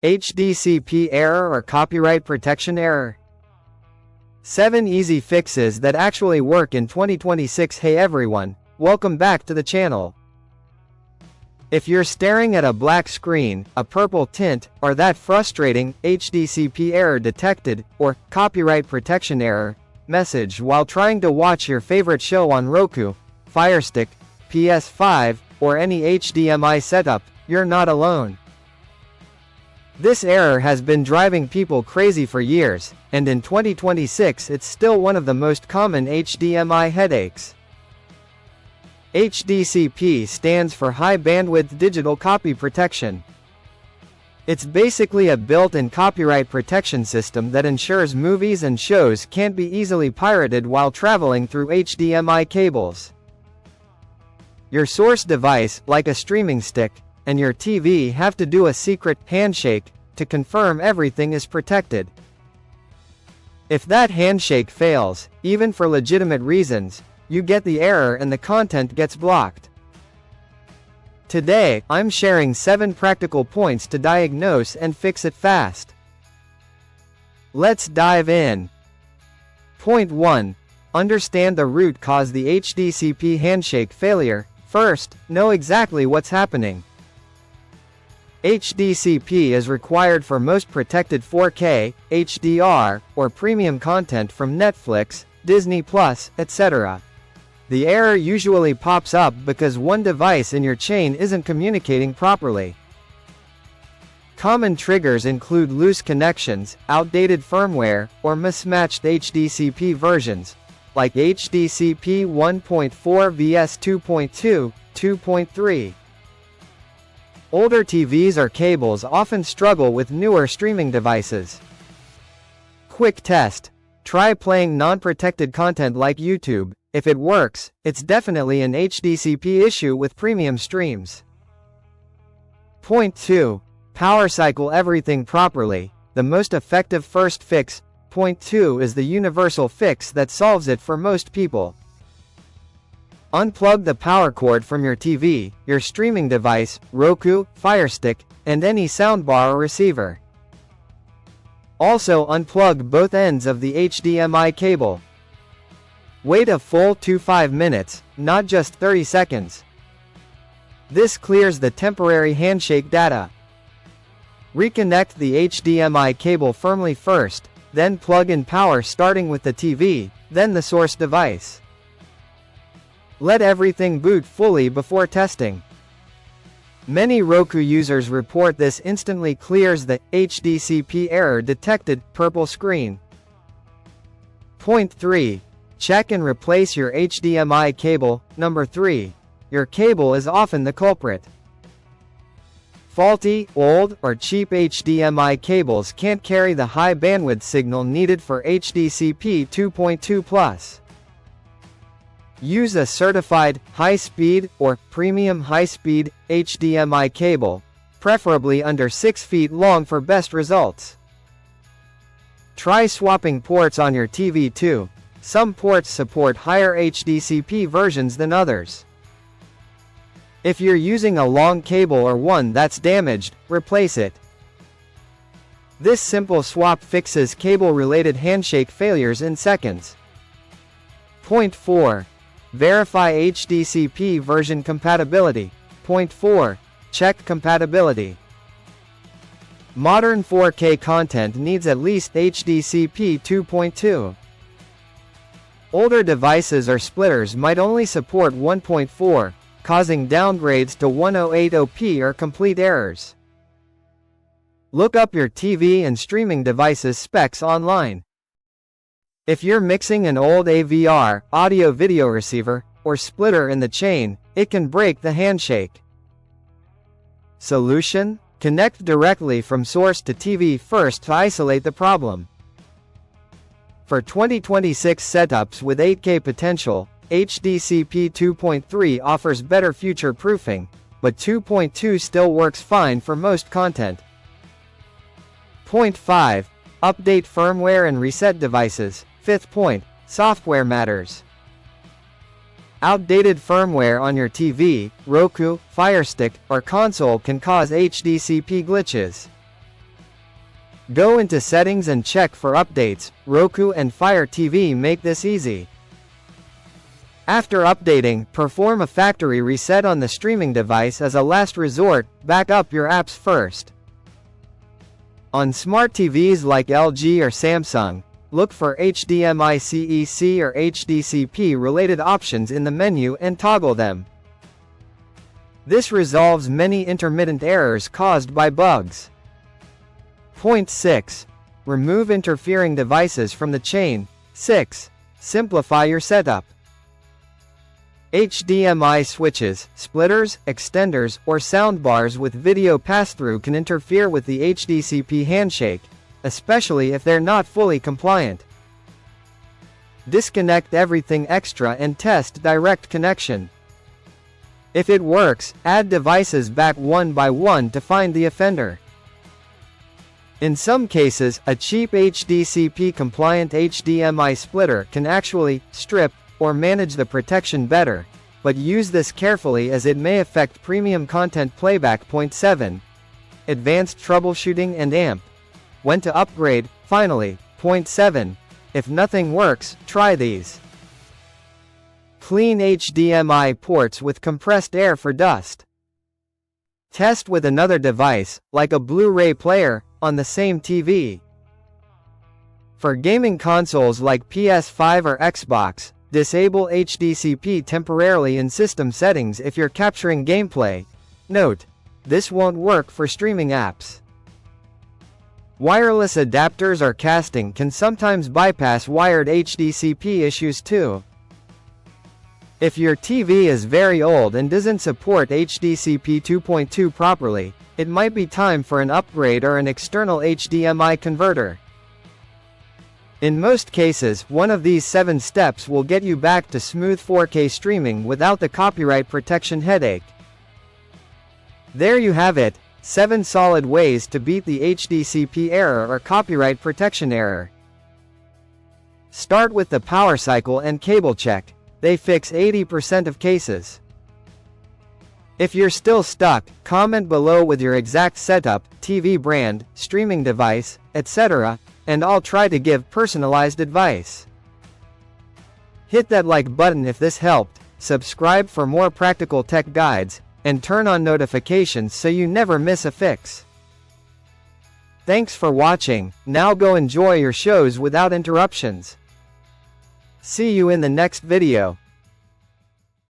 HDCP error or copyright protection error. 7 easy fixes that actually work in 2026. Hey everyone, welcome back to the channel. If you're staring at a black screen, a purple tint, or that frustrating HDCP error detected, or copyright protection error message while trying to watch your favorite show on Roku, Fire Stick, PS5, or any HDMI setup, you're not alone. This error has been driving people crazy for years, and in 2026 it's still one of the most common HDMI headaches. HDCP stands for High Bandwidth Digital Copy Protection. It's basically a built-in copyright protection system that ensures movies and shows can't be easily pirated while traveling through HDMI cables. Your source device, like a streaming stick, and your TV have to do a secret handshake to confirm everything is protected. If that handshake fails, even for legitimate reasons, you get the error and the content gets blocked. Today, I'm sharing 7 practical points to diagnose and fix it fast. Let's dive in. Point 1. Understand the root cause the HDCP handshake failure. First, know exactly what's happening. HDCP is required for most protected 4K, HDR, or premium content from Netflix, Disney+, etc. The error usually pops up because one device in your chain isn't communicating properly. Common triggers include loose connections, outdated firmware, or mismatched HDCP versions, like HDCP 1.4 vs 2.2, 2.3. Older TVs or cables often struggle with newer streaming devices. Quick test. Try playing non-protected content like YouTube. If it works, it's definitely an HDCP issue with premium streams. Point 2. Power cycle everything properly. The most effective first fix. Point 2 is the universal fix that solves it for most people. Unplug the power cord from your TV, your streaming device, Roku, Fire Stick, and any soundbar or receiver. Also unplug both ends of the HDMI cable. Wait a full 5 minutes, not just 30 seconds. This clears the temporary handshake data. Reconnect the HDMI cable firmly first, then plug in power starting with the TV, then the source device. Let everything boot fully before testing. Many Roku users report this instantly clears the HDCP error detected purple screen. Point 3. Check and replace your HDMI cable. Number 3. Your cable is often the culprit. Faulty, old, or cheap HDMI cables can't carry the high bandwidth signal needed for HDCP 2.2+. Use a certified, high-speed, or premium high-speed HDMI cable, preferably under 6 feet long for best results. Try swapping ports on your TV too. Some ports support higher HDCP versions than others. If you're using a long cable or one that's damaged, replace it. This simple swap fixes cable-related handshake failures in seconds. Point 4. Verify HDCP version compatibility. Point 4. Check compatibility. Modern 4K content needs at least HDCP 2.2. Older devices or splitters might only support 1.4, causing downgrades to 1080p or complete errors. Look up your TV and streaming devices specs online. If you're mixing an old AVR, audio-video receiver, or splitter in the chain, it can break the handshake. Solution? Connect directly from source to TV first to isolate the problem. For 2026 setups with 8K potential, HDCP 2.3 offers better future proofing, but 2.2 still works fine for most content. Point 5. Update firmware and reset devices. Fifth point, software matters. Outdated firmware on your TV, Roku, Fire Stick, or console can cause HDCP glitches. Go into settings and check for updates. Roku and Fire TV make this easy. After updating, perform a factory reset on the streaming device as a last resort. Back up your apps first. On smart TVs like LG or Samsung, look for HDMI CEC or HDCP related options in the menu and toggle them. This resolves many intermittent errors caused by bugs. Point 6. Remove interfering devices from the chain. 6. Simplify your setup. HDMI switches, splitters, extenders, or soundbars with video pass-through can interfere with the HDCP handshake, especially if they're not fully compliant. Disconnect everything extra and test direct connection. If it works, add devices back one by one to find the offender. In some cases, a cheap HDCP-compliant HDMI splitter can actually strip or manage the protection better, but use this carefully as it may affect premium content playback. Point 7. Advanced troubleshooting and AMP. When to upgrade. Finally, point 7. If nothing works, try these. Clean HDMI ports with compressed air for dust. Test with another device, like a Blu-ray player, on the same TV. For gaming consoles like PS5 or Xbox, disable HDCP temporarily in system settings if you're capturing gameplay. Note: this won't work for streaming apps. Wireless adapters or casting can sometimes bypass wired HDCP issues too. If your TV is very old and doesn't support HDCP 2.2 properly, it might be time for an upgrade or an external HDMI converter. In most cases, one of these 7 steps will get you back to smooth 4K streaming without the copyright protection headache. There you have it, 7 solid ways to beat the HDCP error or copyright protection error. Start with the power cycle and cable check. They fix 80% of cases. If you're still stuck, comment below with your exact setup, TV brand, streaming device, etc., and I'll try to give personalized advice. Hit that like button if this helped, subscribe for more practical tech guides, and turn on notifications so you never miss a fix. Thanks for watching. Now go enjoy your shows without interruptions. See you in the next video.